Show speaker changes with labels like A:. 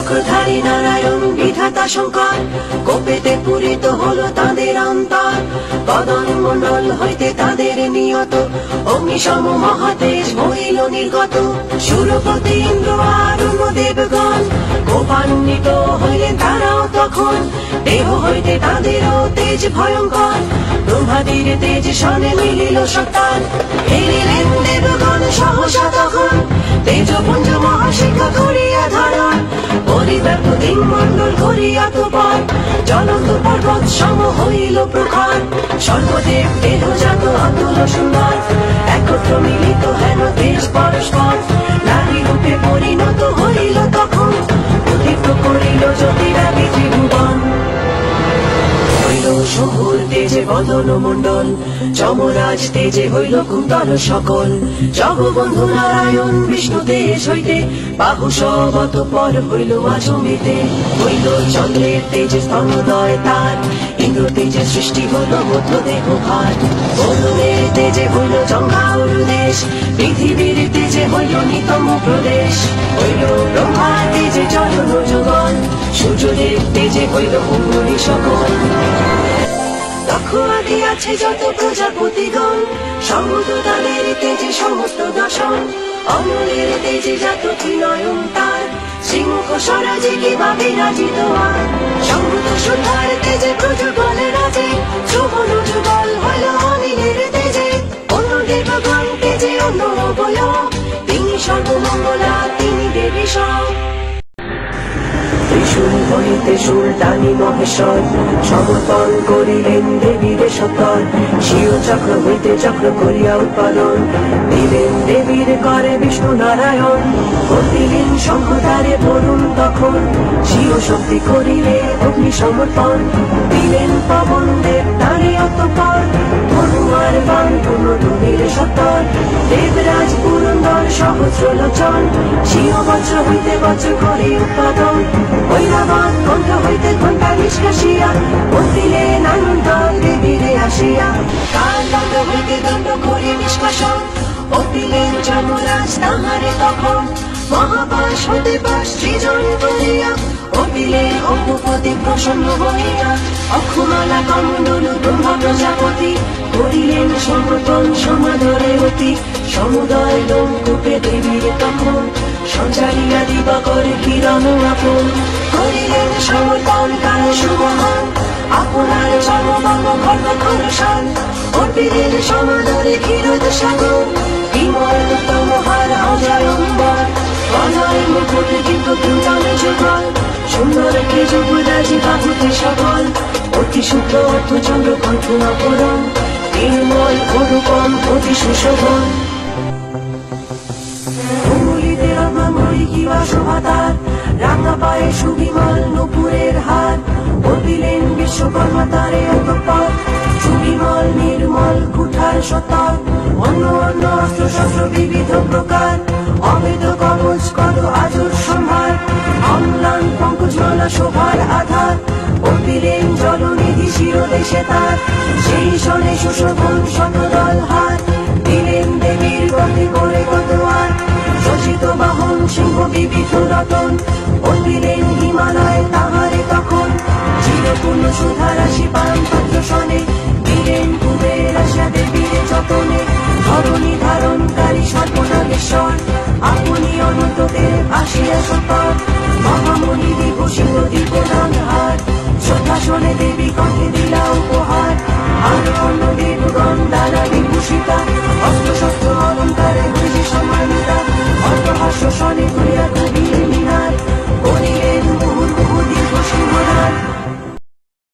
A: চক্রধারী নারায়ণ বিধাতা শঙ্কর কোপেতে পূরিত হলো তাদের অন্তর। বদন মণ্ডল হইতে তাদের নিয়ত অগ্নিসম মহাদেশ হইল নির্গত। সুরপতি ইন্দ্র আর দেবগণ কোপান্বিত হইলেন তারাও তখন। দেহ হইতে তাদেরও তেজ ভয়ঙ্কর, ব্রহ্মাদির তেজ সনে মিলিল সত্তার। হেরিলেন দেবগণ সহসা তখন তেজপুঞ্জ মহাশিখা করিয়া ধারণ। পরিব্যাপ্ত দিন মণ্ডল করিয়া তোপর, জ্বলন্ত পর্বত সম হইল প্রখর। সর্বদেব দেহজাত অতুল সুন্দর, একত্র মিলিত হেন তেজ পরস্পর। নারী রূপে পরিণত হইল তখন, উদ্দীপ্ত করিল জ্যোতিরাদি ত্রিভুবন। হইল শম্ভুর তেজে বদন মণ্ডল, যমরাজ তেজে হইল কুন্তল সকল। জগবন্ধু নারায়ণ বিষ্ণু তেজ হইতে বাহু সবত পর হইল আচমিতে। হইল চন্দ্রের তেজে স্তনোদয় তার, ইন্দ্র তেজে সৃষ্টি হইল মধ্য দেহ ভার। বরুণের তেজে হইল জঙ্ঘাউর দেশ, পৃথিবীর তেজে হইল নিতম প্রদেশ। হইল ব্রহ্মার তেজে চরণ যুগল, সূর্যদেব তেজে হইল অঙ্গুলি সকল। দক্ষ আদি আছে যত প্রজাপতিগণ, সমুদ্র তাদের তেজে সমস্ত দশন। অমলের তেজে জাত ত্রিনয়ন তার, শ্রীমুখ স্বরাজে কিবা বিরাজিত আর। সমুদ্র সুধার তেজে প্রযুগল রাজে, যৌবন যুগল হইল অনিলের তেজে। অন্য দেবগণ তেজে অন্য অবয়ব, তিনি সর্বমঙ্গলা তিনি দেবী সব। ত্রিশূল হইতে সুলতানি মহেশ্বর, সমর্পণ করিলেন দেবীর সত্তর। স্বীয় চক্র হইতে চক্র করিয়া উৎপাদন, দিলেন দেবীর করে বিষ্ণু নারায়ণ। করিলেন শঙ্খধারে বরুণ তখন, স্বীয় শক্তি করিলে অগ্নি সমর্পণ। দিলেন পবন দেব তারে অতঃপর, ধনুয়ার বাণ ধনুধুনির সত্তর। দেবরাজ পুরন্দর সহস্র লোচন, স্বীয় বজ্র হইতে বজ্র করে উৎপাদন। ঐরাবত কণ্ঠ হইতে ঘণ্টা নিষ্কাশিয়া, বন্দিলেন আনন্দ দেবীরে আসিয়া। কাল দণ্ড হইতে দণ্ড করে নিষ্কাশন, বন্দিলেন যমরাজ তাহারে তখন। মহাপাশ হতে পাশ সৃজন করিয়া, বন্দিলেন অঙ্গপতি প্রসন্ন হইয়া। অক্ষমালা কমণ্ডল ব্রহ্মা প্রজাপতি, করিলেন সমর্পণ সমাদরে অতি। সমুদয় লোমকূপে দেবীর তখন, সঞ্চারিয়া দিবাকর কিরণ আপন। করিলেন সমর্পণ কাল সুমহান, আপনার চরণবঙ্গ খর্ব খরসান। অর্পিলেন সমাদরে ক্ষীরোদ সাগর, বিমল উত্তমহার অজয়ম্বর। অজয় মুকুট কিন্তু দুজনে যুগল, সুন্দর কে যুবরাজি বাহুতে সকল। অতি শুদ্ধ অর্থচন্দ্র কণ্ঠ অপরণ, নির্মল অনুপম অতি সুশোভন। অঙ্গুলিতে রত্নময়ী কিবা শোভা তার, রাঙা পায়ে সুবিমল নূপুরের হার। বলিলেন বিশ্বকর্মা তারে অতঃপর, সুবিমল নির্মল কুঠার সত্তর। অন্য অন্য অস্ত্র শস্ত্র বিবিধ প্রকার, অভেদ কবচ কত আজর সম্ভার। অম্লান পঙ্কজমালা শোভার আধার, বলিলেন জলনিধি শিরদেশে তার। সেই সনে সুশোভন শতদল হার, দিলেন দেবীর গতি করে কত আর। শোষিত বাহন সিংহ বিবিধ রতন, বলিলেন হিমালয় তাহারে তখন। চিরপূর্ণ সুধারাশি পান পাত্র সনে, দিলেন কুবের আসা দেবীর যতনে। ধরণী ধারণকারী সর্বনাগেশ্বর, আপনি অনন্ত দেব আসিয়া সত্তর। মহাম